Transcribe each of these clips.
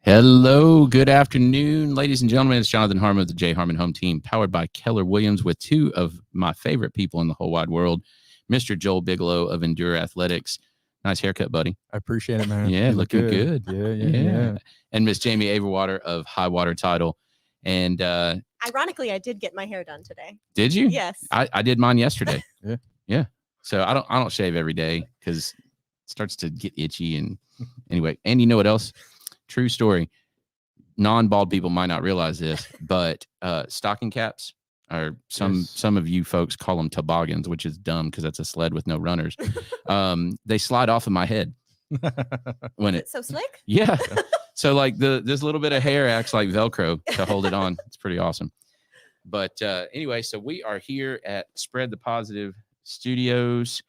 Hello, good afternoon, ladies and gentlemen. It's Jonathan Harmon of the J Harmon Home Team, powered by Keller Williams, with two of my favorite people in the whole wide world, Mr. Joel Bigelow of Endure Athletics. Nice haircut, buddy. I appreciate it, man. Yeah, looking good. Yeah. And Miss Jami Averwater of Hywater Title. And ironically, I did get my hair done today. Did you? Yes. I did mine yesterday. Yeah. So I don't shave every day because it starts to get itchy. And anyway, and you know what else? True story. Non-bald people might not realize this, but stocking caps are some of you folks call them toboggans, which is dumb because that's a sled with no runners. They slide off of my head when It's so slick. Yeah. So like this little bit of hair acts like Velcro to hold it on. It's pretty awesome. But anyway, so we are here at Spread the Positive Studios.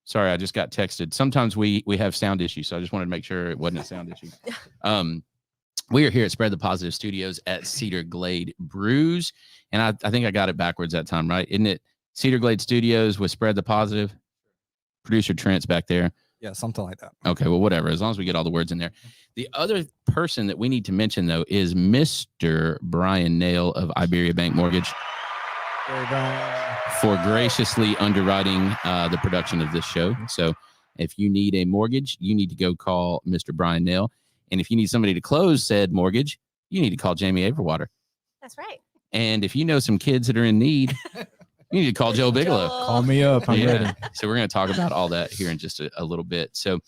Sorry, I just got texted. Sometimes we have sound issues, so I just wanted to make sure it wasn't a sound issue. We are here at Spread the Positive Studios at Cedar Glade Brews, and I think I got it backwards that time, right? Isn't it Cedar Glade Studios with Spread the Positive? Producer Trent's back there. Yeah, something like that. Okay, well, whatever, as long as we get all the words in there. The other person that we need to mention, though, is Mr. Brian Nail of Iberia Bank Mortgage for graciously underwriting the production of this show. So if you need a mortgage, you need to go call Mr. Brian Nail. And if you need somebody to close said mortgage, you need to call Jami Averwater. That's right. And if you know some kids that are in need, you need to call Joe Bigelow. Call me up. I'm ready. So we're going to talk about all that here in just a little bit. So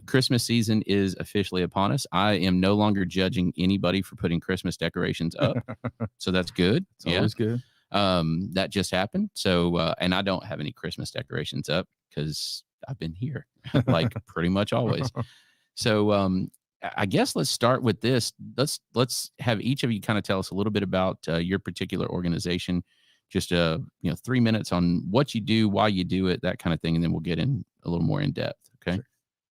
Christmas season is officially upon us. I am no longer judging anybody for putting Christmas decorations up. So that's good. It's always good. That just happened. So, and I don't have any Christmas decorations up because I've been here like pretty much always. So, I guess let's start with this. Let's have each of you kind of tell us a little bit about your particular organization. Just 3 minutes on what you do, why you do it, that kind of thing, and then we'll get in a little more in depth. Okay, sure.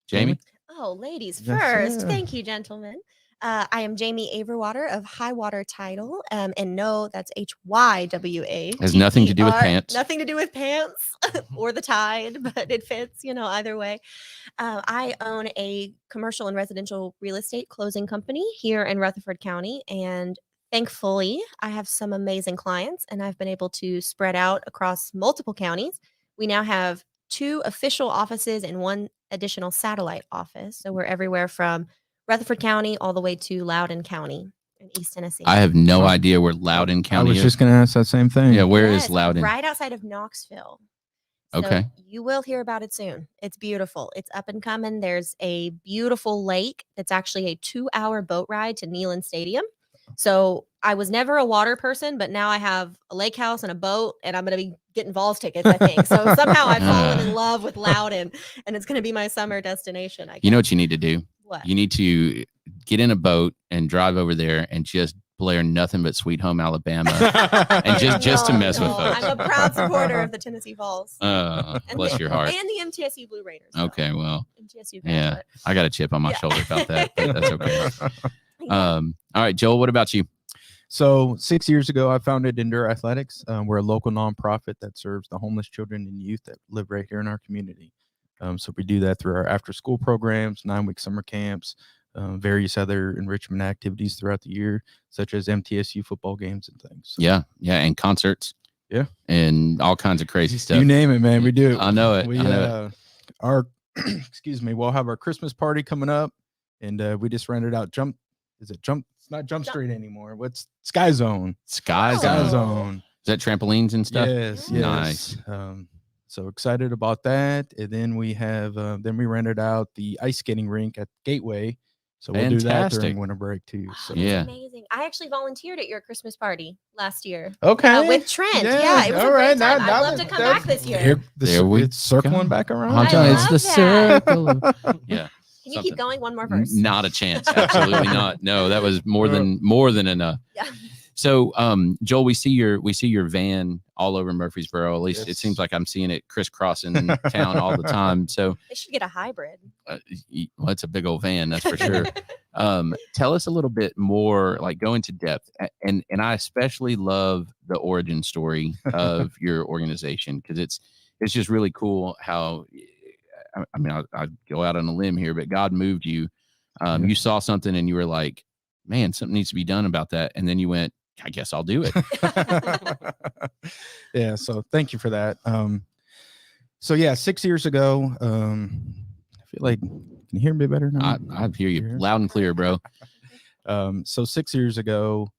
Jami. Oh, ladies first. Thank you, gentlemen. I am Jami Averwater of Hywater Title, and no, that's HYWA. Has nothing to do with pants. Nothing to do with pants or the tide, but it fits, either way. I own a commercial and residential real estate closing company here in Rutherford County, and thankfully, I have some amazing clients, and I've been able to spread out across multiple counties. We now have 2 official offices and 1 additional satellite office, so we're everywhere from Rutherford County all the way to Loudoun County in East Tennessee. I have no idea where Loudoun County is. I was just going to ask that same thing. Yeah, where is Loudoun? Right outside of Knoxville. So okay. You will hear about it soon. It's beautiful. It's up and coming. There's a beautiful lake that's actually a 2-hour boat ride to Neyland Stadium. So I was never a water person, but now I have a lake house and a boat, and I'm going to be getting Vols tickets, I think. So somehow I've fallen in love with Loudoun, and it's going to be my summer destination, I guess. You know what you need to do? What? You need to get in a boat and drive over there and just blare nothing but Sweet Home Alabama and just to mess with folks. I'm a proud supporter of the Tennessee Vols. Bless your heart. And the MTSU Blue Raiders. Okay, well. MTSU yeah, I got a chip on my shoulder about that, but that's okay. All right, Joel, what about you? So 6 years ago, I founded Endure Athletics. We're a local nonprofit that serves the homeless children and youth that live right here in our community. So we do that through our after-school programs, 9-week summer camps, various other enrichment activities throughout the year, such as MTSU football games and things. So, yeah, and concerts. Yeah, and all kinds of crazy stuff. You name it, man. We do it. I know it. We, I know it. Our excuse me. We'll have our Christmas party coming up, and we just rented out It's not Jump Street anymore. What's Sky Zone? Sky Zone. Is that trampolines and stuff? Yes. Nice. So excited about that. And then we have, then we rented out the ice skating rink at Gateway. So we'll do that during winter break too. So. Yeah. Amazing. I actually volunteered at your Christmas party last year. Okay. With Trent. Yeah. It was a great time. I'd love to come back this year. It's circling back around. It's the circle. Yeah. Can you keep going? One more verse. Not a chance. Absolutely not. No, that was more than enough. Yeah. So, Joel, we see your van all over Murfreesboro. At least it seems like I'm seeing it crisscrossing town all the time. So they should get a hybrid. Well, it's a big old van, that's for sure. Tell us a little bit more, like go into depth, and I especially love the origin story of your organization because it's just really cool how. I mean, I go out on a limb here, but God moved you Yeah. You saw something and you were like, man, something needs to be done about that. And then you went, I guess I'll do it. Yeah. So thank you for that. So yeah, 6 years ago, I feel like, can you hear me better now? I hear you loud and clear, bro. So 6 years ago,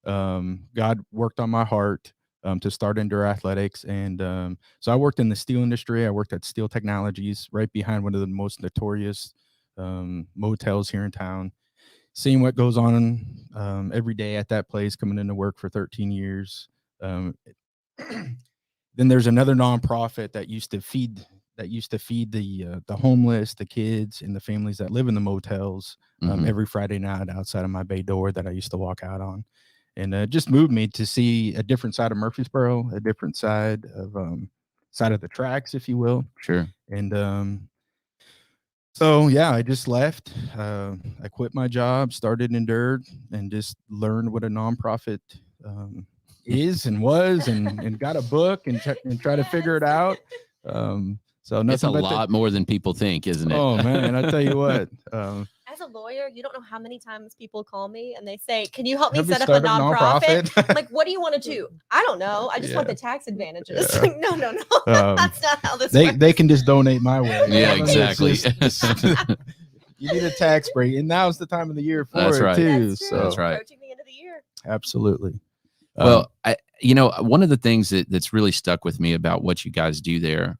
God worked on my heart to start indoor athletics. And so I worked in the steel industry. I worked at Steel Technologies, right behind one of the most notorious motels here in town. Seeing what goes on every day at that place, coming into work for 13 years. Then there's another nonprofit that used to feed the homeless, the kids, and the families that live in the motels every Friday night outside of my bay door that I used to walk out on. And it just moved me to see a different side of Murfreesboro, a different side of the tracks, if you will. Sure. And so yeah, I just left. I quit my job, started in dirt, and just learned what a nonprofit is and was, and got a book and try to figure it out. So it's a lot more than people think, isn't it? Oh man, I tell you what. As a lawyer, you don't know how many times people call me and they say, "Can you help me Have you set up a started a nonprofit?" nonprofit? I'm like, what do you want to do? I don't know. I just want Yeah. the tax advantages. Yeah. Like, no. That's not how this works. They can just donate my way. Yeah, You know, exactly. it's just- you need a tax break, and now's the time of the year for That's it right. too. That's true. So That's right. Approaching the end of the year. absolutely. Well, one of the things that's really stuck with me about what you guys do there,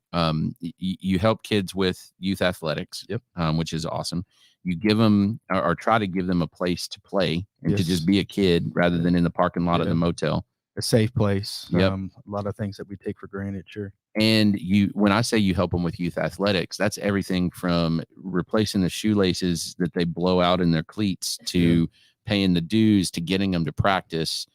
you help kids with youth athletics, Yep. Which is awesome. You give them or try to give them a place to play and to Yes. just be a kid rather than in the parking lot of Yeah. the motel. A safe place. Yep. A lot of things that we take for granted. Sure. And when I say you help them with youth athletics, that's everything from replacing the shoelaces that they blow out in their cleats to paying the dues to getting them to practice,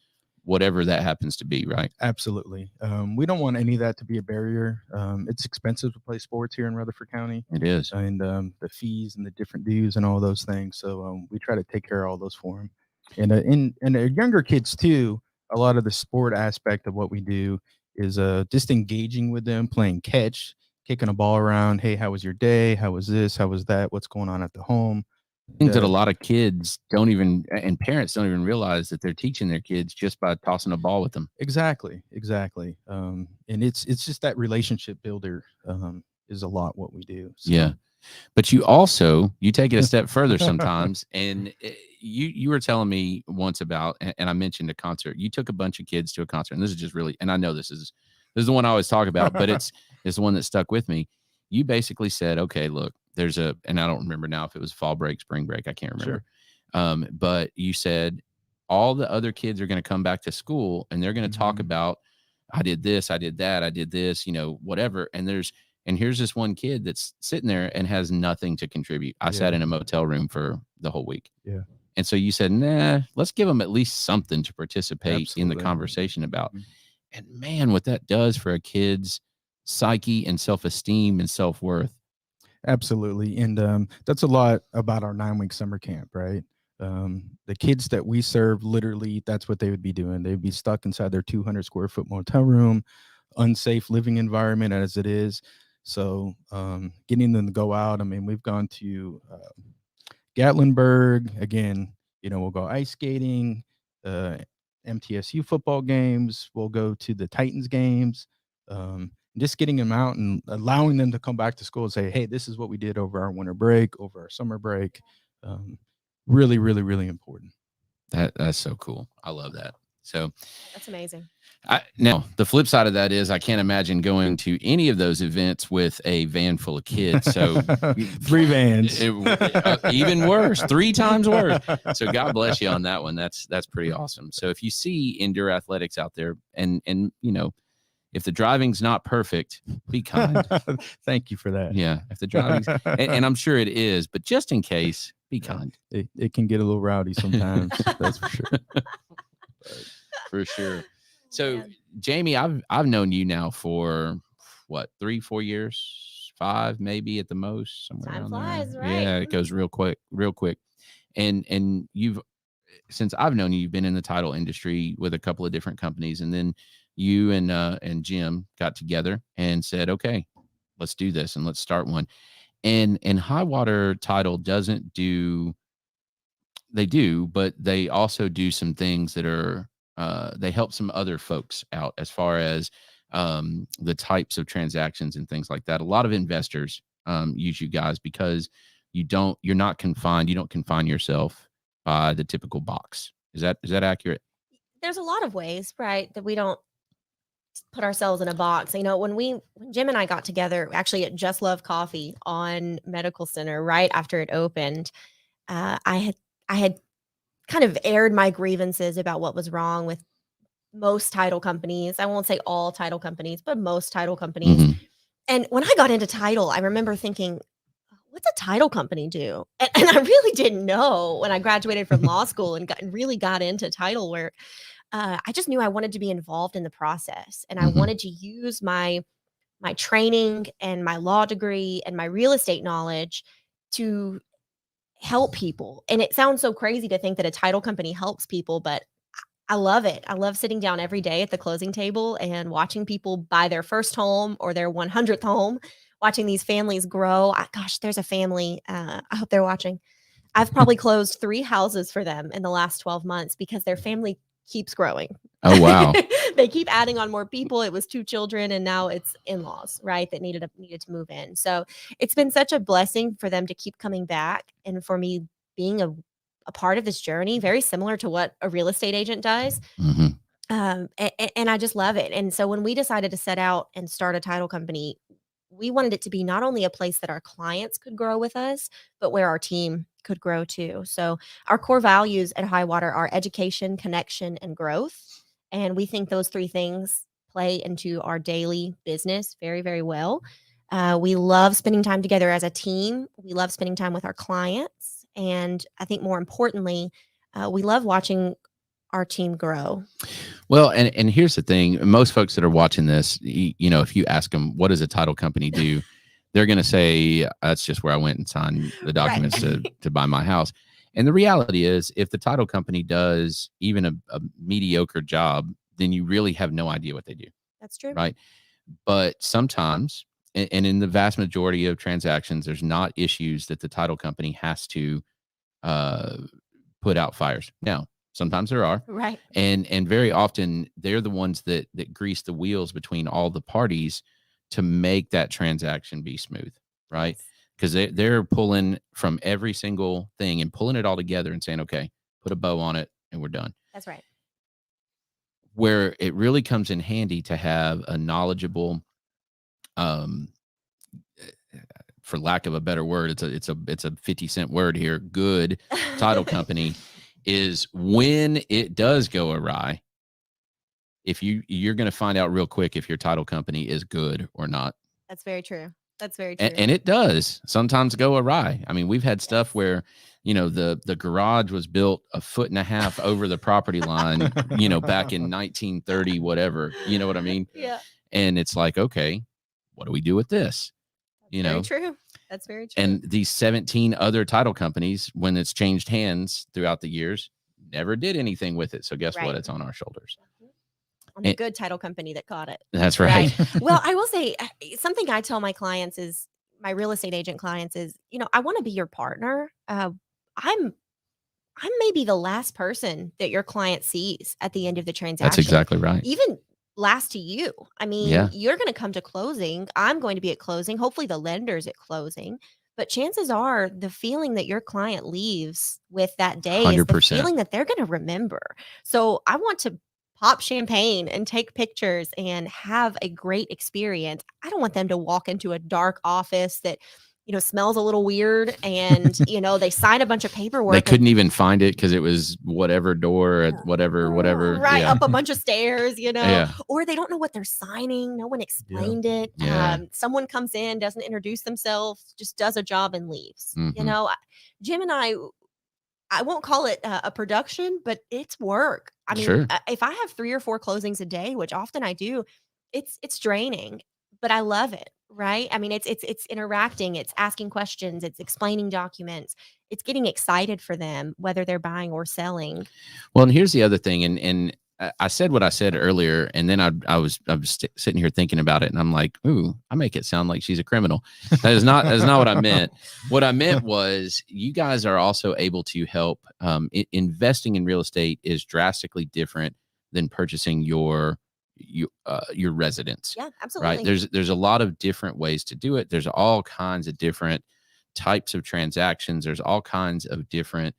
whatever that happens to be, right? Absolutely. We don't want any of that to be a barrier. It's expensive to play sports here in Rutherford County, It is. and the fees and the different dues and all those things. So we try to take care of all those for them. And younger kids too, a lot of the sport aspect of what we do is just engaging with them, playing catch, kicking a ball around. Hey, how was your day? How was this? How was that? What's going on at the home? I think that a lot of kids and parents don't even realize that they're teaching their kids just by tossing a ball with them. Exactly. And it's just that relationship builder is a lot what we do. So. Yeah. But you take it a step further sometimes. And you were telling me once about, and I mentioned a concert. You took a bunch of kids to a concert, and this is just really, and I know this is the one I always talk about, but it's the one that stuck with me. You basically said, okay, look, and I don't remember now if it was fall break, spring break, I can't remember. Sure. But you said all the other kids are going to come back to school and they're going to talk about, I did this, I did that, I did this, whatever. And here's this one kid that's sitting there and has nothing to contribute. I sat in a motel room for the whole week. Yeah. And so you said, nah, let's give them at least something to participate in the conversation about. And man, what that does for a kid's psyche and self-esteem and self-worth. Absolutely. And that's a lot about our 9-week summer camp, right? The kids that we serve, literally, that's what they would be doing. They'd be stuck inside their 200 square foot motel room, unsafe living environment as it is. So getting them to go out. I mean, we've gone to Gatlinburg again. We'll go ice skating, MTSU football games. We'll go to the Titans games. Just getting them out and allowing them to come back to school and say, hey, this is what we did over our winter break, over our summer break. Really, really, really important. That's so cool. I love that. So that's amazing. Now, the flip side of that is I can't imagine going to any of those events with a van full of kids. So 3 vans, even worse, 3 times worse. So God bless you on that one. That's pretty awesome. So if you see indoor athletics out there and if the driving's not perfect, be kind. Thank you for that. Yeah. If the driving's, and I'm sure it is, but just in case, be kind. It can get a little rowdy sometimes. That's for sure. For sure. So, Jami, I've known you now for what, 3-4 years, 5 maybe at the most, somewhere Time around flies, there. right? Yeah, it goes real quick. And since I've known you, you've been in the title industry with a couple of different companies, and then you and Jim got together and said, okay, let's do this and let's start one. And Hywater Title doesn't do They do, but they also do some things that are they help some other folks out as far as the types of transactions and things like that. A lot of investors use you guys because you're not confined. You don't confine yourself by the typical box. Is that accurate? There's a lot of ways, right, that we don't put ourselves in a box. You know, when Jim and I got together, actually at Just Love Coffee on Medical Center, right after it opened, I had kind of aired my grievances about what was wrong with most title companies. I won't say all title companies, but most title companies. Mhm. And when I got into title, I remember thinking, what's a title company do? And I really didn't know when I graduated from law school and really got into title work. I just knew I wanted to be involved in the process, and I Mhm. wanted to use my training and my law degree and my real estate knowledge to help people. And it sounds so crazy to think that a title company helps people, but I love it. I love sitting down every day at the closing table and watching people buy their first home or their 100th home, watching these families grow. Gosh, there's a family. I hope they're watching. I've probably closed 3 houses for them in the last 12 months because their family keeps growing. Oh, wow. They keep adding on more people. It was 2 children and now it's in-laws, right, that needed to move in. So it's been such a blessing for them to keep coming back and for me being a part of this journey, very similar to what a real estate agent does. Mhm. And I just love it. And so when we decided to set out and start a title company, we wanted it to be not only a place that our clients could grow with us, but where our team could grow too. So our core values at Hywater are education, connection, and growth. And we think those 3 things play into our daily business very, very well. We love spending time together as a team. We love spending time with our clients. And I think more importantly, we love watching our team grow. Well, and here's the thing: most folks that are watching this, you know, if you ask them what does a title company do, they're going to say that's just where I went and signed the documents to buy my house. And the reality is, if the title company does even a mediocre job, then you really have no idea what they do. That's true. Right. But sometimes, and in the vast majority of transactions, there's not issues that the title company has to put out fires. Now, sometimes there are, Right. and very often they're the ones that grease the wheels between all the parties to make that transaction be smooth, right? Because they're pulling from every single thing and pulling it all together and saying, okay, put a bow on it and we're done. That's right. Where it really comes in handy to have a knowledgeable, for lack of a better word, it's a 50-cent word here, good title company is when it does go awry. If you're going to find out real quick if your title company is good or not. That's very true. That's very true. And it does sometimes go awry. I mean, we've had stuff where, you know, the garage was built 1.5 feet over the property line, you know, back in 1930, whatever, you know what I mean? Yeah. And it's like, okay, what do we do with this? That's very true. That's very true. And these 17 other title companies, when it's changed hands throughout the years, never did anything with it. So guess what? It's on our shoulders. On the good title company that caught it. That's right. Well, I will say something I tell my clients is, my real estate agent clients is, you know, I want to be your partner. I'm maybe the last person that your client sees at the end of the transaction. That's exactly right. Even last to you. I mean, Yeah. You're going to come to closing. I'm going to be at closing. Hopefully the lender's at closing. But chances are the feeling that your client leaves with that day 100%. Is the feeling that they're going to remember. So I want to pop champagne and take pictures and have a great experience. I don't want them to walk into a dark office that, you know, smells a little weird and, you know, they sign a bunch of paperwork. They couldn't even find it because it was whatever door at whatever. Right. Yeah. Up a bunch of stairs, you know, yeah. Or they don't know what they're signing. No one explained it. Yeah. Someone comes in, doesn't introduce themselves, just does a job and leaves. Mm-hmm. You know, Jim and I won't call it a production, but it's work. I mean, sure. If I have 3 or 4 closings a day, which often I do, it's draining, but I love it. Right. I mean, it's interacting, it's asking questions, it's explaining documents, it's getting excited for them, whether they're buying or selling. Well, and here's the other thing. And I said what I said earlier, and then I was sitting here thinking about it, and I'm like, ooh, I make it sound like she's a criminal. That is not what I meant. What I meant was you guys are also able to help. Investing in real estate is drastically different than purchasing your residence. Yeah, absolutely. Right. There's a lot of different ways to do it. There's all kinds of different types of transactions. There's all kinds of different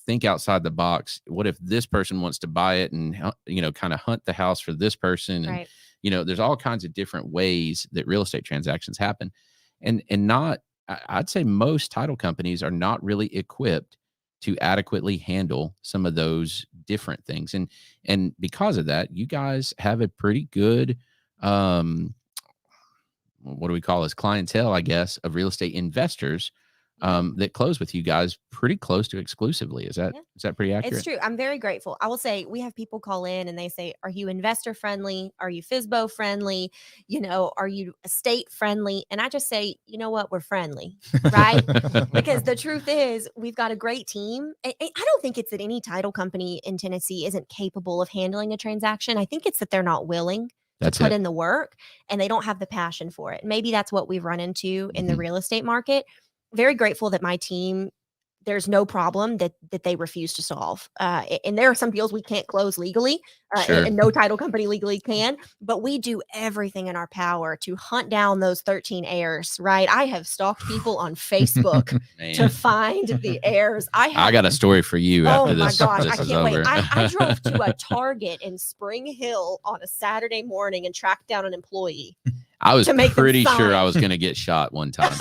think outside the box. What if this person wants to buy it and, kind of hunt the house for this person? And, Right. There's all kinds of different ways that real estate transactions happen. And I'd say most title companies are not really equipped to adequately handle some of those different things. And because of that, you guys have a pretty good, what do we call this, clientele, I guess, of real estate investors that close with you guys pretty close to exclusively. Is that pretty accurate? It's true. I'm very grateful. I will say we have people call in and they say, are you investor friendly? Are you FSBO friendly? Are you estate friendly? And I just say, you know what? We're friendly, right? Because the truth is we've got a great team. I don't think it's that any title company in Tennessee isn't capable of handling a transaction. I think it's that they're not willing to put in the work and they don't have the passion for it. Maybe that's what we've run into in the real estate market. Very grateful that my team, there's no problem that they refuse to solve. And there are some deals we can't close legally, and no title company legally can, but we do everything in our power to hunt down those 13 heirs, right? I have stalked people on Facebook to find the heirs. I got a story for you after this. Oh my gosh, I is can't wait. over. I drove to a Target in Spring Hill on a Saturday morning and tracked down an employee. I was pretty sure I was going to get shot one time.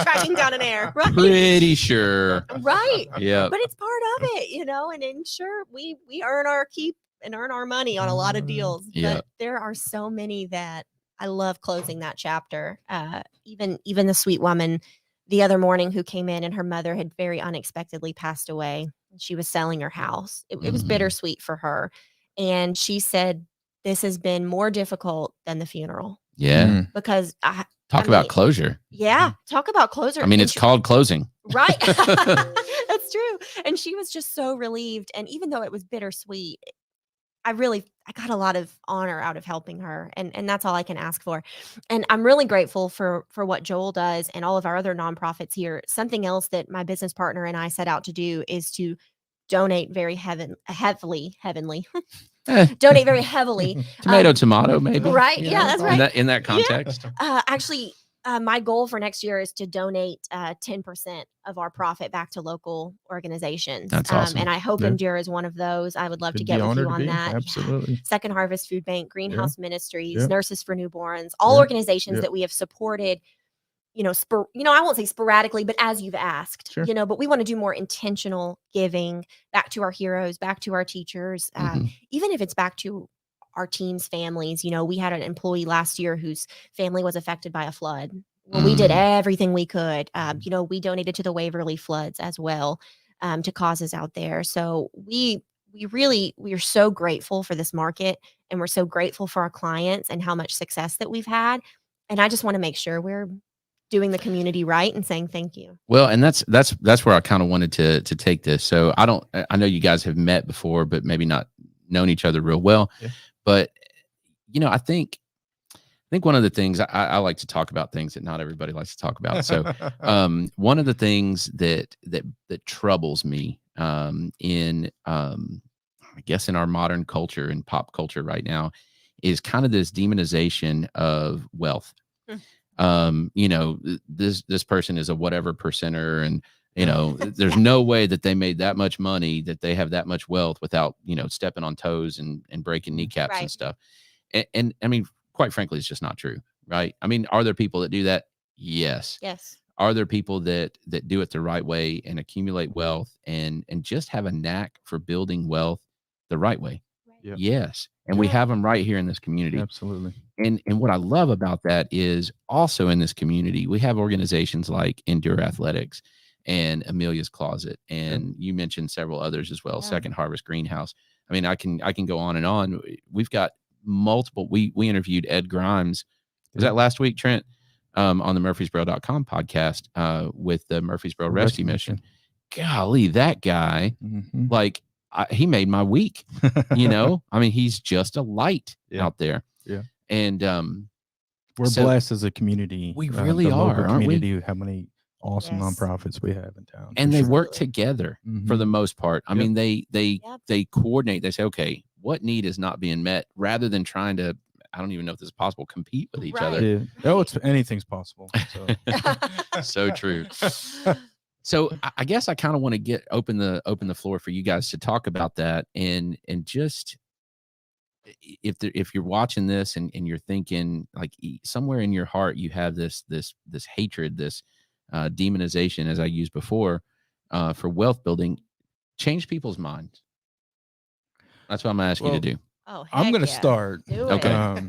Tracking down an heir, right? Pretty sure. Right. Yeah. But it's part of it, and sure, we earn our keep and earn our money on a lot of deals. But there are so many that I love closing that chapter. Even the sweet woman the other morning who came in and her mother had very unexpectedly passed away. She was selling her house. It was bittersweet for her. And she said, this has been more difficult than the funeral. Yeah. Because Talk about closure. Yeah. Talk about closure. I mean, it's called closing. Right. That's true. And she was just so relieved. And even though it was bittersweet, I got a lot of honor out of helping her. And that's all I can ask for. And I'm really grateful for what Joel does and all of our other nonprofits here. Something else that my business partner and I set out to do is to donate very heavily. Donate very heavily. Tomato, maybe. Right. Yeah, that's right. In that context. Yeah. Actually, my goal for next year is to donate 10% of our profit back to local organizations. That's awesome. And I hope Endure is one of those. I would love to get with you on that. Absolutely. Yeah. Second Harvest Food Bank, Greenhouse Ministries, Nurses for Newborns, all organizations that we have supported. I won't say sporadically, but as you've asked, but we want to do more intentional giving back to our heroes, back to our teachers, even if it's back to our team's families. We had an employee last year whose family was affected by a flood. Well, we did everything we could. We donated to the Waverly floods as well, to causes out there. So we are so grateful for this market, and we're so grateful for our clients and how much success that we've had. And I just want to make sure we're doing the community right and saying thank you. Well, and that's where I kind of wanted to take this. So I know you guys have met before, but maybe not known each other real well. Yeah. But I think one of the things I like to talk about things that not everybody likes to talk about. So one of the things that troubles me in I guess in our modern culture and pop culture right now is kind of this demonization of wealth. This person is a whatever percenter, and there's no way that they made that much money, that they have that much wealth without stepping on toes and breaking kneecaps and stuff. And I mean, quite frankly, it's just not true, right? I mean, are there people that do that? Yes. Are there people that do it the right way and accumulate wealth and just have a knack for building wealth the right way? Yep. Yes. And we have them right here in this community. Absolutely. And what I love about that is also in this community, we have organizations like Endure Athletics and Amelia's Closet. And you mentioned several others as well. Second Harvest Greenhouse. I mean, I can go on and on. We've got multiple. We interviewed Ed Grimes. Was that last week, Trent? On the Murfreesboro.com podcast with the Murfreesboro Rescue Mission. Golly, that guy, like, he made my week. You know, I mean, he's just a light Yeah. out there. Yeah. And we're so blessed as a community. we really the are, local aren't we? community, how many awesome Yes. nonprofits we have in town. And for they sure. work Absolutely. together for Mhm. the most part. I Yep. mean, they Yep. they coordinate. They say, okay, what need is not being met, rather than trying to, I don't even know if this is possible, compete with each other. Yeah. Oh, it's anything's possible. So. So true. So I guess I kind of want to open the floor for you guys to talk about that, and just if you're watching this and you're thinking, like, somewhere in your heart you have this hatred, this demonization, as I used before, for wealth building, change people's minds. That's what I'm gonna ask you to do. Oh, I'm heck going to yeah. start. Do Okay. it.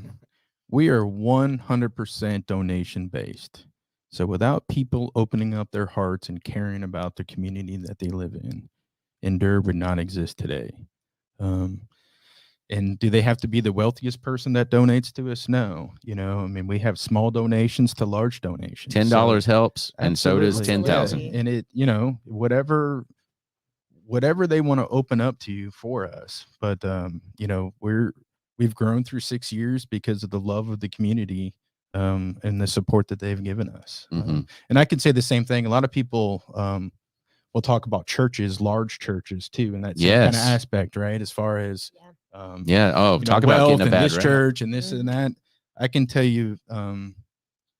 We are 100% donation based. So without people opening up their hearts and caring about the community that they live in, Endure would not exist today. And do they have to be the wealthiest person that donates to us? No. You know, I mean, we have small donations to large donations. $10 helps, and so does Absolutely. 10,000. Absolutely. And it, you know, whatever they want to open up to you for us. But you know, we've grown through 6 years because of the love of the community and the support that they've given us. Mhm. And I could say the same thing. A lot of people will talk about churches, large churches too, and that same kind of Yes. aspect, right? As far as Yeah. Oh, you know, talk about wealth getting a and bad this rap. church and this and that. I can tell you, some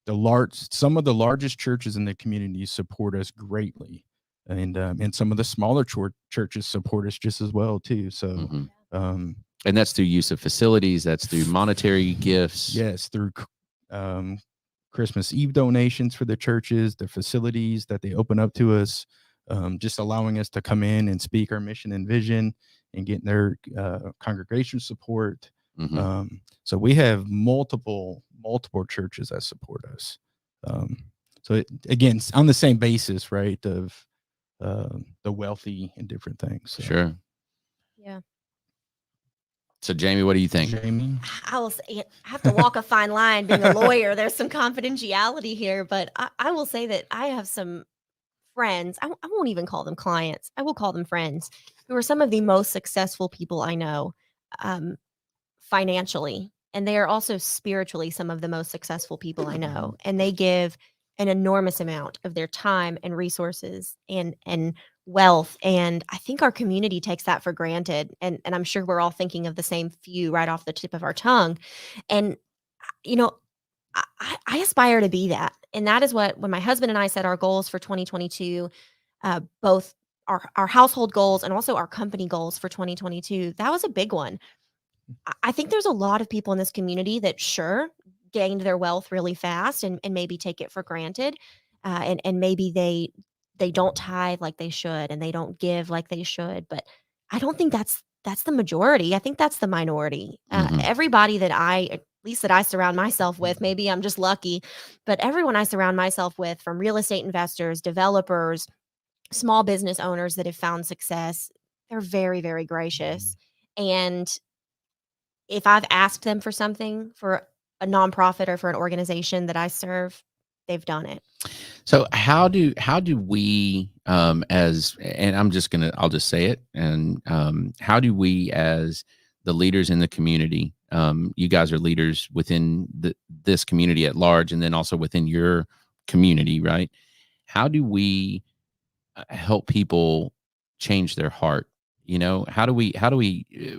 of the largest churches in the community support us greatly, and some of the smaller churches support us just as well too. So, Mhm. um, And that's through use of facilities. That's through monetary gifts. yes, through Christmas Eve donations for the churches, the facilities that they open up to us, just allowing us to come in and speak our mission and vision and getting their congregation support. Mhm. So we have multiple churches that support us. So again, on the same basis, right, of the wealthy and different things. So. Sure. Yeah. So, Jamie, what do you think? Jamie? I will say, I have to walk a fine line being a lawyer. There's some confidentiality here, but I will say that I have some friends. I won't even call them clients. I will call them friends who are some of the most successful people I know financially. And they are also spiritually some of the most successful people I know. And they give an enormous amount of their time and resources and wealth. And I think our community takes that for granted. And I'm sure we're all thinking of the same few right off the tip of our tongue. And, you know, I aspire to be that. And that is what, when my husband and I set our goals for 2022, both our household goals and also our company goals for 2022, that was a big one. I think there's a lot of people in this community that gained their wealth really fast and maybe take it for granted. And maybe they don't tithe like they should and they don't give like they should. But I don't think that's the majority. I think that's the minority. Mhm. Everybody at least that I surround myself with, maybe I'm just lucky, but everyone I surround myself with, from real estate investors, developers, small business owners that have found success, they're very, very gracious. And if I've asked them for something for a nonprofit or for an organization that I serve, they've done it. So how do we as, and I'll just say it, and how do we, as the leaders in the community, you guys are leaders within this community at large, and then also within your community, right? How do we help people change their heart? You know, how do we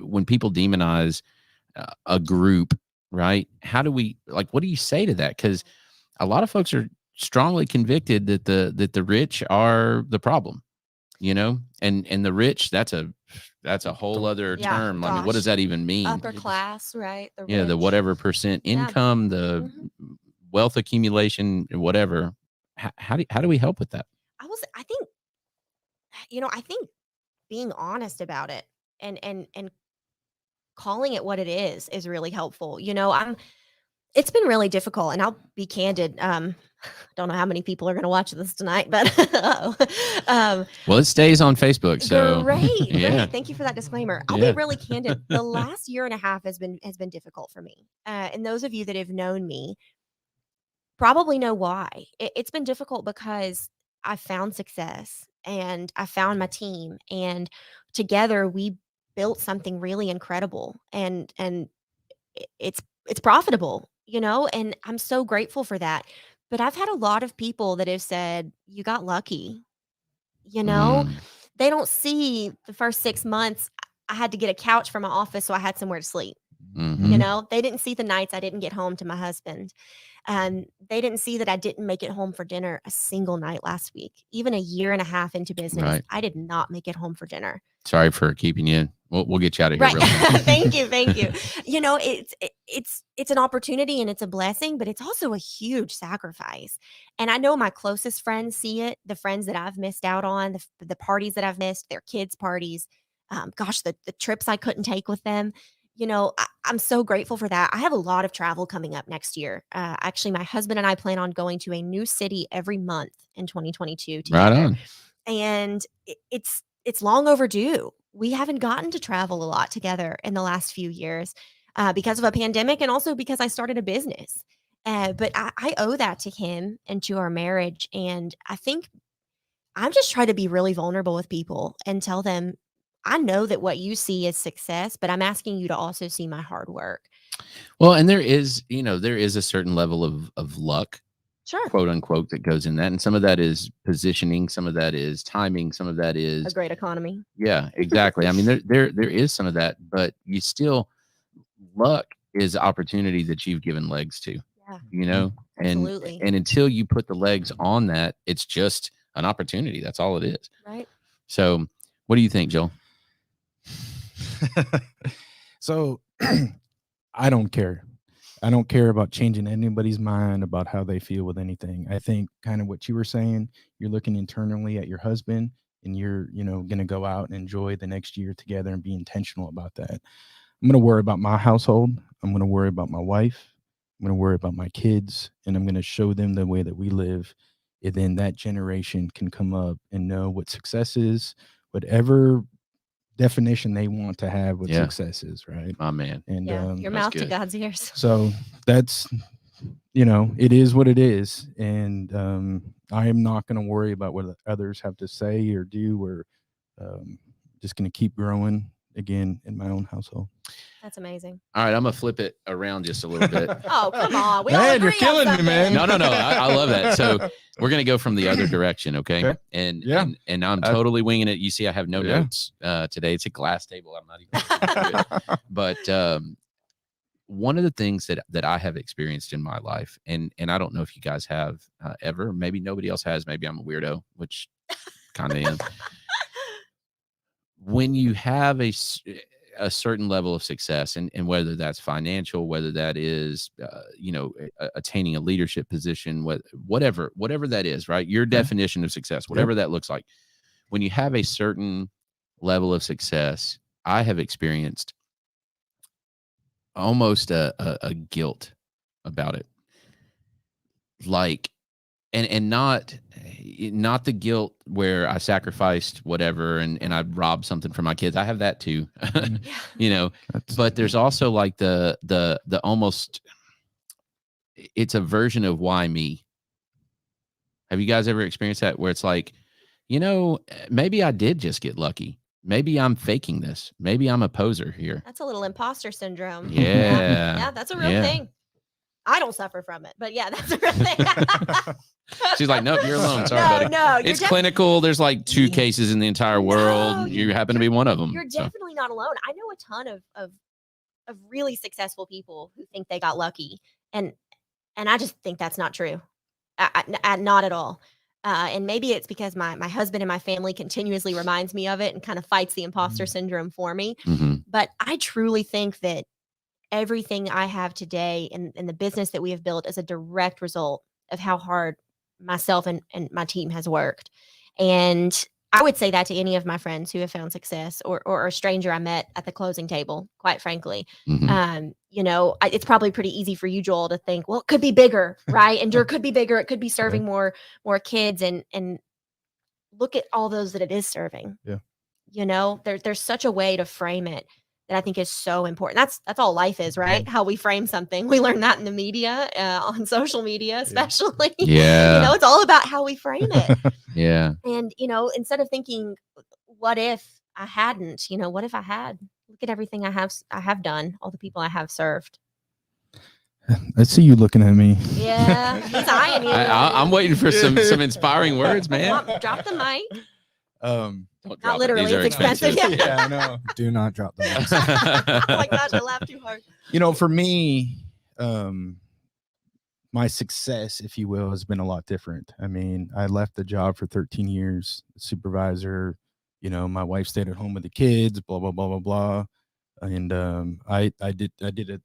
when people demonize a group, right? How do we, like, what do you say to that? Because a lot of folks are strongly convicted that the rich are the problem, you know, and the rich, that's a whole other Yeah, term. I mean, what does gosh. that even mean? Upper class, right? The Yeah, the rich. whatever percent Yeah. income, the wealth accumulation, whatever. How do we help with that? I think, I think being honest about it and calling it what it is really helpful. It's been really difficult, and I'll be candid. Don't know how many people are going to watch this tonight, but Well, it stays on Facebook, so great, yeah. great. Thank you for that disclaimer. I'll Yeah. be really candid. The last year and a half has been difficult for me, and those of you that have known me probably know why. It's been difficult because I found success and I found my team, and together we built something really incredible, and it's profitable, and I'm so grateful for that. But I've had a lot of people that have said, "You got lucky." You know, Mm, they don't see the first 6 months I had to get a couch for my office so I had somewhere to sleep. mhm. They didn't see the nights I didn't get home to my husband. They didn't see that I didn't make it home for dinner a single night last week. Even a year and a half into business, Right. I did not make it home for dinner. Sorry for keeping you. We'll get you out of here Right. real quick. Thank you, thank you. It's an opportunity and it's a blessing, but it's also a huge sacrifice. And I know my closest friends see it, the friends that I've missed out on, the parties that I've missed, their kids' parties. Gosh, the trips I couldn't take with them. I'm so grateful for that. I have a lot of travel coming up next year. Actually, my husband and I plan on going to a new city every month in 2022 Right together. on. And it's long overdue. We haven't gotten to travel a lot together in the last few years because of a pandemic, and also because I started a business. But I owe that to him and to our marriage. And I think I'm just trying to be really vulnerable with people and tell them, I know that what you see is success, but I'm asking you to also see my hard work. Well, and there is a certain level of luck, Sure. quote unquote, that goes in that, and some of that is positioning, some of that is timing, some of that A is great economy. yeah, exactly. I mean, there is some of that, but you still luck is opportunity that you've given legs to, Yeah, and absolutely. until you put the legs on that, it's just an opportunity. That's all it is. Right. So, what do you think, Joel? So I don't care. I don't care about changing anybody's mind about how they feel with anything. I think kind of what you were saying, you're looking internally at your husband and you're, going to go out and enjoy the next year together and be intentional about that. I'm going to worry about my household. I'm going to worry about my wife. I'm going to worry about my kids, and I'm going to show them the way that we live. And then that generation can come up and know what success is, whatever definition they want to have what Yeah. success is, right? My man. And Yeah, your that's mouth to good. God's ears. so that's it is what it is, and I am not going to worry about what others have to say or do, or just going to keep growing again in my own household. That's amazing. All right, I'm gonna flip it around just a little bit. Oh, come on. We all Man, agree you're killing on me, man. something. No. I love that. So we're gonna go from the other direction, okay? Okay. And Yeah. and I'm totally winging it. You see, I have no Yeah. notes today. It's a glass table. I'm not even gonna do it. But one of the things that I have experienced in my life, and I don't know if you guys have ever, maybe nobody else has, maybe I'm a weirdo, which kind of am. When you have a certain level of success, and whether that's financial, whether that is attaining a leadership position, whatever that is, right? Your definition of success, whatever that looks like. When you have a certain level of success, I have experienced almost a guilt about it, like, and not the guilt where I sacrificed whatever and I robbed something from my kids. I have that too. But there's also like the almost, it's a version of why me. Have you guys ever experienced that, where it's like, maybe I did just get lucky. Maybe I'm faking this. Maybe I'm a poser here. That's a little imposter syndrome. Yeah. Yeah, that's a real thing. I don't suffer from it, but yeah, that's a real thing. She's like, nope, you're alone. Sorry, buddy. No, it's clinical. There's like 2 cases in the entire world. No, you happen to be one of them. You're definitely not alone. I know a ton of really successful people who think they got lucky, and I just think that's not true. Not at all. And maybe it's because my husband and my family continuously reminds me of it and kind of fights the imposter syndrome for me. Mm-hmm. But I truly think that everything I have today and the business that we have built is a direct result of how hard myself and my team has worked. And I would say that to any of my friends who have found success, or a stranger I met at the closing table, quite frankly. Mm-hmm. It's probably pretty easy for you, Joel, to think, well, it could be bigger, right? And it could be bigger. It could be serving more kids, and look at all those that it is serving. Yeah. There's such a way to frame it that I think is so important. That's all life is, right? How we frame something. We learn that in the media, on social media, especially. Yeah. It's all about how we frame it. Yeah. And, instead of thinking, what if I hadn't, what if I had? Look at everything I have done, all the people I have served. I see you looking at me. Yeah, he's eyeing you. I'm waiting for some inspiring words, man. Drop the mic. Um, Don't drop Not it. literally, These are it's expensive. yeah, I know. Do not drop the mic. Oh my gosh, I laughed too hard. For me, my success, if you will, has been a lot different. I mean, I left the job for 13 years, supervisor. My wife stayed at home with the kids, blah blah blah blah blah, and I did a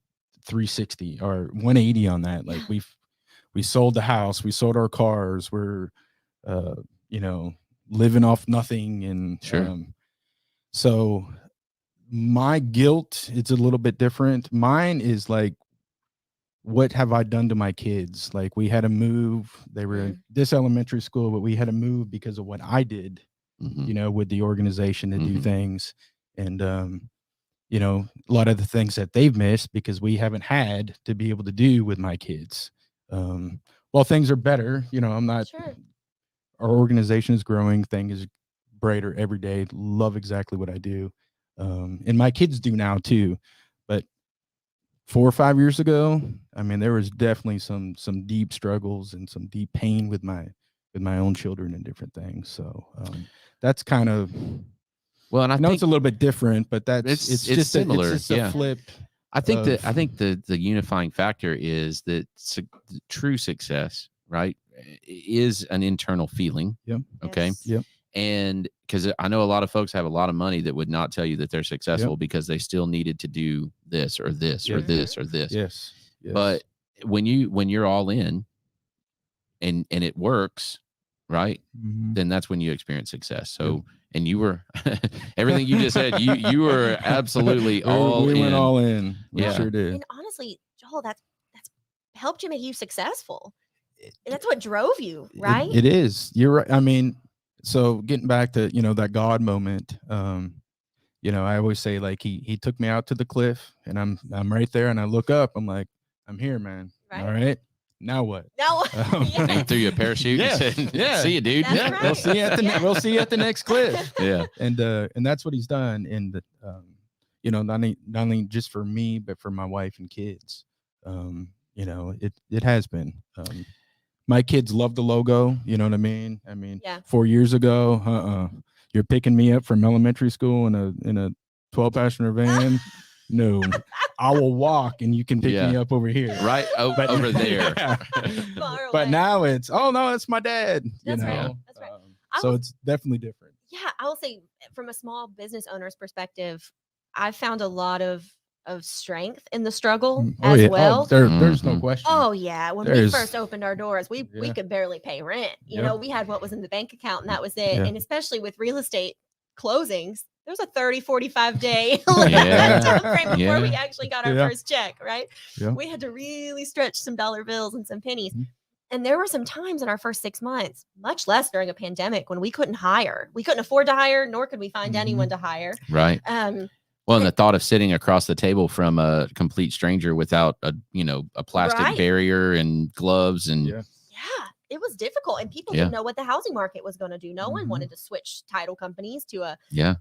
360 or 180 on that. Like we sold the house, we sold our cars, we're living off nothing, and Sure. So my guilt, it's a little bit different. Mine is like, what have I done to my kids? Like, we had to move. They were in this elementary school, but we had to move because of what I did, with the organization to do things. And, a lot of the things that they've missed because we haven't had to be able to do with my kids. Well, things are better. I'm not, Sure. Our organization is growing. Thing is brighter every day. Love exactly what I do. And my kids do now too. But 4 or 5 years ago, I mean, there was definitely some deep struggles and some deep pain with my own children and different things. So that's kind of, well, and I think it's a little bit different, but it's just similar. It's just a flip. I think the unifying factor is that the true success, right, is an internal feeling. Yep. Okay. Yes. Yep. And because I know a lot of folks have a lot of money that would not tell you that they're successful because they still needed to do this or this or this or this. Yes. But when you're all in and it works, right, then that's when you experience success. So, and you were everything you just said, you were absolutely all in. We went all in. We sure did. And honestly, Joel, that's helped you make you successful. That's what drove you, right? It is. You're right. I mean, so getting back to, that God moment, I always say, like, he took me out to the cliff and I'm right there and I look up, I'm like, I'm here, man. Right. All right. Now what? Now, And he threw you a parachute and said, see you, dude. That's Yeah. right. We'll see you at the we'll see you at the next cliff. Yeah. And that's what he's done. And not only just for me, but for my wife and kids. It has been. My kids love the logo. You know what I mean? I mean, 4 years ago, you're picking me up from elementary school in a 12-passenger van. No, I will walk and you can pick me up over here. Right over there. But now it's, oh no, it's my dad. That's right. That's right. So it's definitely different. Yeah, I will say from a small business owner's perspective, I found a lot of strength in the struggle as well. There's no question. Oh yeah, when we first opened our doors, we could barely pay rent. We had what was in the bank account and that was it. And especially with real estate closings, there's a 30, 45 day time frame before we actually got our first check, right? Yeah. We had to really stretch some dollar bills and some pennies. And there were some times in our first 6 months, much less during a pandemic, when we couldn't hire. We couldn't afford to hire, nor could we find anyone to hire. Right. Well, and the thought of sitting across the table from a complete stranger without a plastic barrier and gloves and it was difficult, and people didn't know what the housing market was going to do. No one wanted to switch title companies to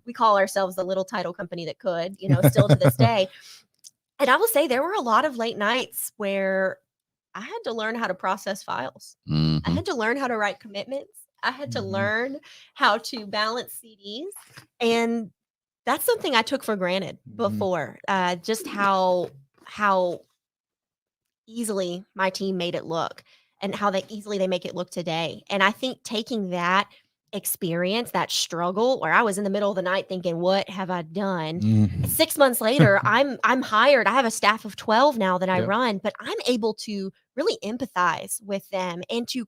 we call ourselves the little title company that could, still to this day. And I will say there were a lot of late nights where I had to learn how to process files. I had to learn how to write commitments. I had to learn how to balance CDs, and that's something I took for granted before. Just how easily my team made it look, and how easily they make it look today. And I think taking that experience, that struggle, where I was in the middle of the night thinking, "What have I done?" 6 months later, I'm hired. I have a staff of 12 now that I run, but I'm able to really empathize with them and to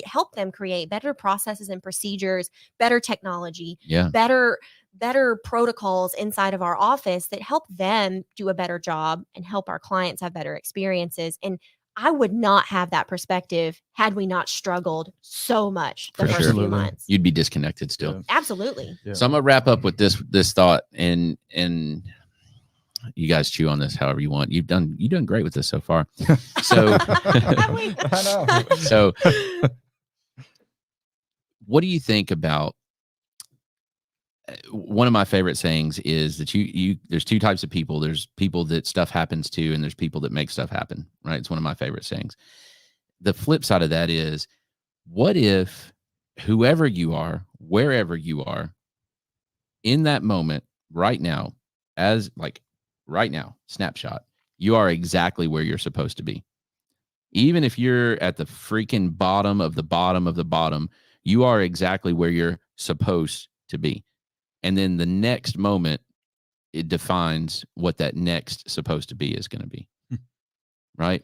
help them create better processes and procedures, better technology, better protocols inside of our office that help them do a better job and help our clients have better experiences. And I would not have that perspective had we not struggled so much the first few months. You'd be disconnected still. Absolutely. So I'm gonna wrap up with this thought, and you guys chew on this however you want. You've done great with this so far. So I know. So what do you think about one of my favorite sayings is that there's two types of people. There's people that stuff happens to, and there's people that make stuff happen, right? It's one of my favorite sayings. The flip side of that is, what if whoever you are, wherever you are, in that moment, right now, right now, snapshot, you are exactly where you're supposed to be. Even if you're at the freaking bottom of the bottom of the bottom, you are exactly where you're supposed to be. And then the next moment, it defines what that next supposed to be is going to be. Right.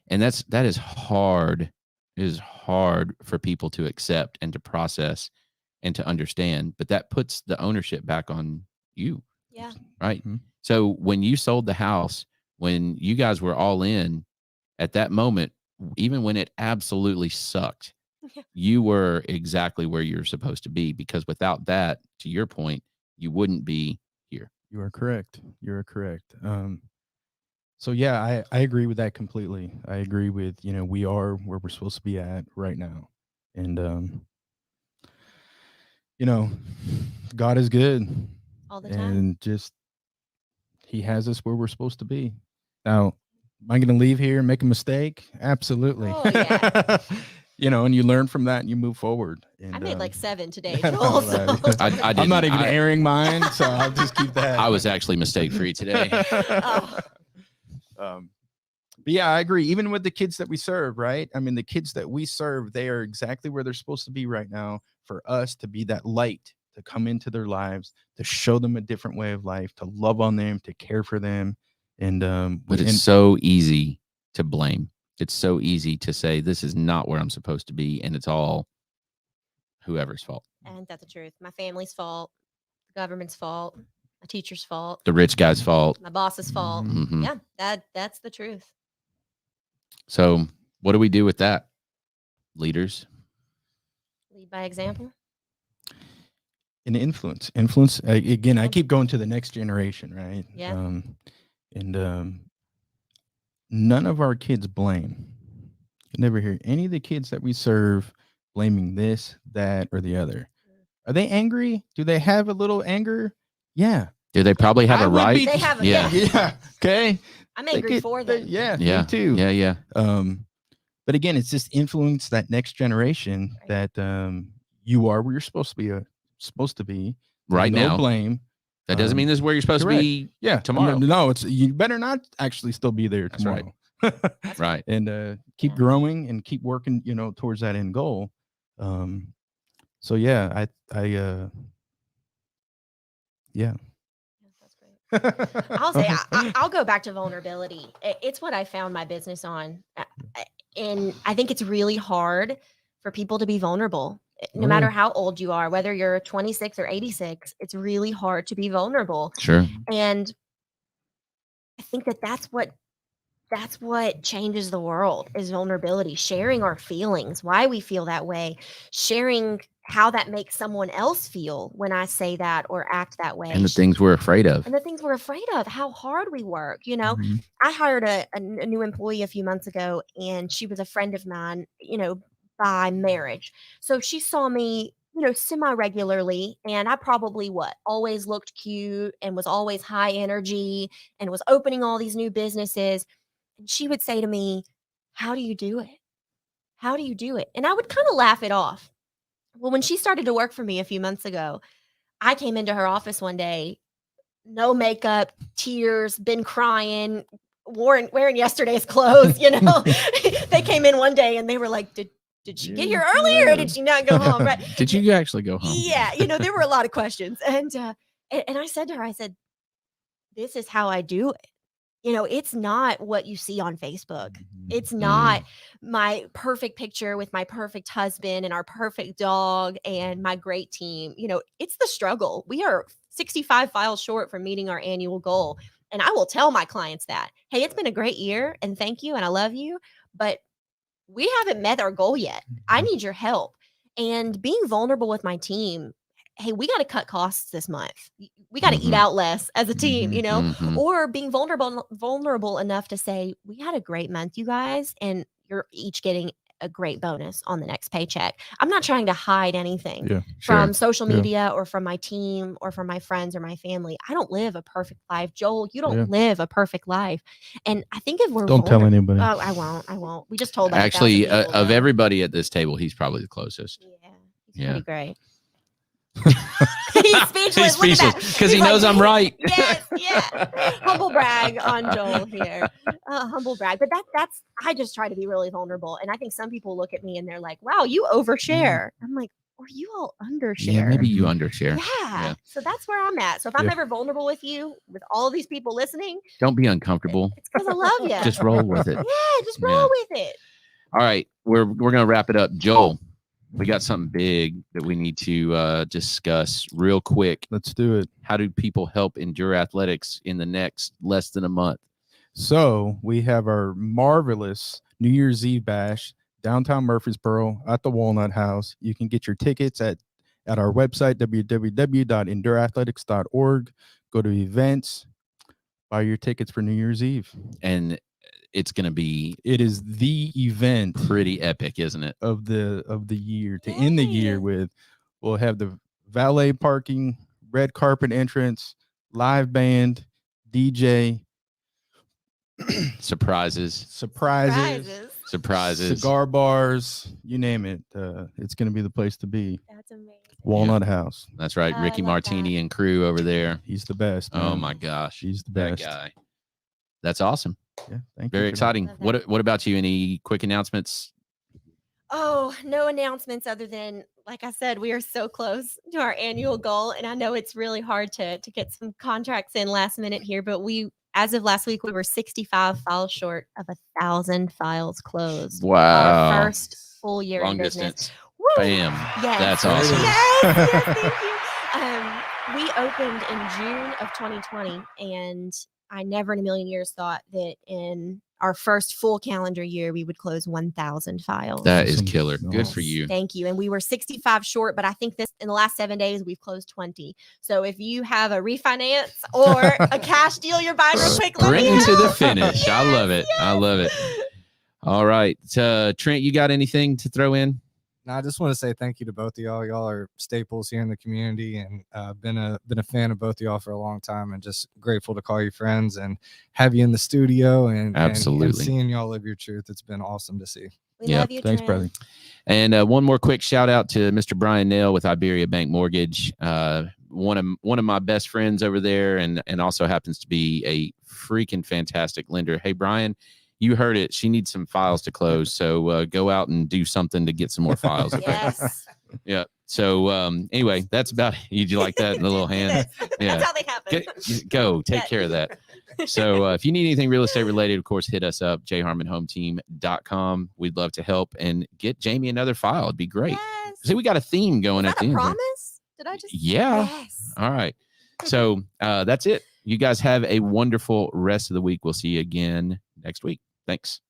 And that is hard. It is hard for people to accept and to process and to understand, but that puts the ownership back on you. Yeah. Right. Mm-hmm. So when you sold the house, when you guys were all in at that moment, even when it absolutely sucked, you were exactly where you're supposed to be, because without that, to your point, you wouldn't be here. You are correct. You're correct. So yeah, I agree with that completely. I agree with, we are where we're supposed to be at right now. And, God is good. All the time. And just, he has us where we're supposed to be. Now, am I going to leave here and make a mistake? Absolutely. Oh, yeah. And you learn from that and you move forward. And, I made like 7 today, I Joel. know, So. I'm not even airing mine, so I'll just keep that. I was actually mistake-free today. Oh. But yeah, I agree. Even with the kids that we serve, right? I mean, the kids that we serve, they are exactly where they're supposed to be right now, for us to be that light, to come into their lives, to show them a different way of life, to love on them, to care for them. And but it's so easy to blame. It's so easy to say, this is not where I'm supposed to be, and it's all whoever's fault. And that's the truth. My family's fault, the government's fault, my teacher's fault, The rich guy's fault. my boss's fault. Mm-hmm. Yeah, that's the truth. So what do we do with that, leaders? Lead by example. And influence. Again, I keep going to the next generation, right? Yeah. None of our kids blame. You never hear any of the kids that we serve blaming this, that, or the other. Are they angry? Do they have a little anger? Yeah. Do they probably have a right? They have a Yeah. Okay. I'm angry for them. Yeah. Yeah. Me too. Yeah. But again, it's just influence that next generation, Right. that you are where you're supposed to be. Right no now. blame. That doesn't mean this is where you're supposed correct. to be. Yeah. Tomorrow. No, it's, you better not actually still be there That's right. tomorrow. Right. And keep Yeah. growing and keep working, towards that end goal. So yeah, yeah. That's great. I'll say I'll go back to vulnerability. It's what I found my business on, and I think it's really hard for people to be vulnerable. No matter how old you are, whether you're 26 or 86, it's really hard to be vulnerable. Sure. And I think that's what changes the world, is vulnerability, sharing our feelings, why we feel that way, sharing how that makes someone else feel when I say that or act that way. And the things we're afraid of. And the things we're afraid of, how hard we work. Mhm. I hired a new employee a few months ago, and she was a friend of mine, by marriage. So she saw me, semi-regularly, and I probably always looked cute and was always high energy and was opening all these new businesses. And she would say to me, "How do you do it? How do you do it?" And I would kind of laugh it off. Well, when she started to work for me a few months ago, I came into her office one day, no makeup, tears, been crying, wearing yesterday's clothes, They came in one day and they were like, did she get here earlier or did she not go home? Right? Did you actually go home? Yeah, there were a lot of questions. And I said to her, this is how I do it. It's not what you see on Facebook. It's not my perfect picture with my perfect husband and our perfect dog and my great team. It's the struggle. We are 65 files short from meeting our annual goal. And I will tell my clients that, hey, it's been a great year and thank you and I love you, but we haven't met our goal yet. I need your help. And being vulnerable with my team, hey, we got to cut costs this month. We got to eat out less as a team, or being vulnerable enough to say, we had a great month, you guys, and you're each getting a great bonus on the next paycheck. I'm not trying to hide anything Yeah. from social Yeah. media or from my team or from my friends or my family. I don't live a perfect life. Joel, you don't Yeah. live a perfect life. And I think if we're Don't tell vulnerable- anybody. Oh, I won't. We just told like Actually, 1,000 people, of though. everybody at this table, he's probably the closest. Yeah, he's Yeah. pretty great. He's speechless. He's Look at that. speechless because he He's like, knows I'm right. Yes, yeah. Humble brag on Joel here. Humble brag. But that's I just try to be really vulnerable. And I think some people look at me and they're like, wow, you overshare. I'm like, or you all undershare. Yeah, maybe you undershare. Yeah. So that's where I'm at. So if I'm Yeah. ever vulnerable with you, with all of these people listening, Don't be uncomfortable. it's because I love you. Just roll with it. Yeah, just roll with it. All right, we're gonna wrap it up. Joel, we got something big that we need to discuss real quick. Let's do it. How do people help Endure Athletics in the next less than a month? So we have our marvelous New Year's Eve bash downtown Murfreesboro at the Walnut House. You can get your tickets at our website, www.endureathletics.org. Go to events, buy your tickets for New Year's Eve. And it's gonna be It is the event pretty epic, isn't it? of the year to end the year Yay. with. We'll have the valet parking, red carpet entrance, live band, DJ, Surprises, surprises, cigar bars, you name it. It's going to be the place to be. That's amazing. Walnut House. That's right. I Ricky love Martini and crew over there. He's the best. Oh man. my gosh, He's the that best. guy. That's awesome. Yeah, thank Very you. exciting. Love that. What about you? Any quick announcements? Oh, no announcements other than, like I said, we are so close to our annual goal. And I know it's really hard to get some contracts in last minute here, but as of last week, we were 65 files short of 1,000 files closed. Wow. Our first full year Long in business. distance. Woo! Bam. Yes. That's awesome. Yes, thank you. We opened in June of 2020, and I never in a million years thought that in our first full calendar year we would close 1,000 files. That is Awesome. killer. Good for Yes, you. Thank you. And we were 65 short, but I think in the last 7 days we've closed 20. So if you have a refinance or a cash deal you're buying real quick, let me Sprint to the know. finish. I love it. I love it. All right. Trent, you got anything to throw in? No, I just want to say thank you to both of y'all. Y'all are staples here in the community, and been a fan of both of y'all for a long time, and just grateful to call you friends and have you in the studio and Absolutely. seeing y'all live your truth. It's been awesome to see. We Yep. love you, Thanks, Trent. brother. And one more quick shout out to Mr. Brian Nail with Iberia Bank Mortgage. One of my best friends over there, and also happens to be a freaking fantastic lender. Hey, Brian, you heard it. She needs some files to close. So go out and do something to get some more files. Okay? Yes. Yeah. So anyway, that's about it. You like that in the little hand? Yeah. That's how they happen. Go take Yeah. care of that. So if you need anything real estate related, of course, hit us up, jharmonhometeam.com. We'd love to help and get Jamie another file. It'd be great. Yes. See, we got a theme going Is at that the a end. promise? Did I just? Yeah. Yes. All right. So that's it. You guys have a wonderful rest of the week. We'll see you again next week. Thanks.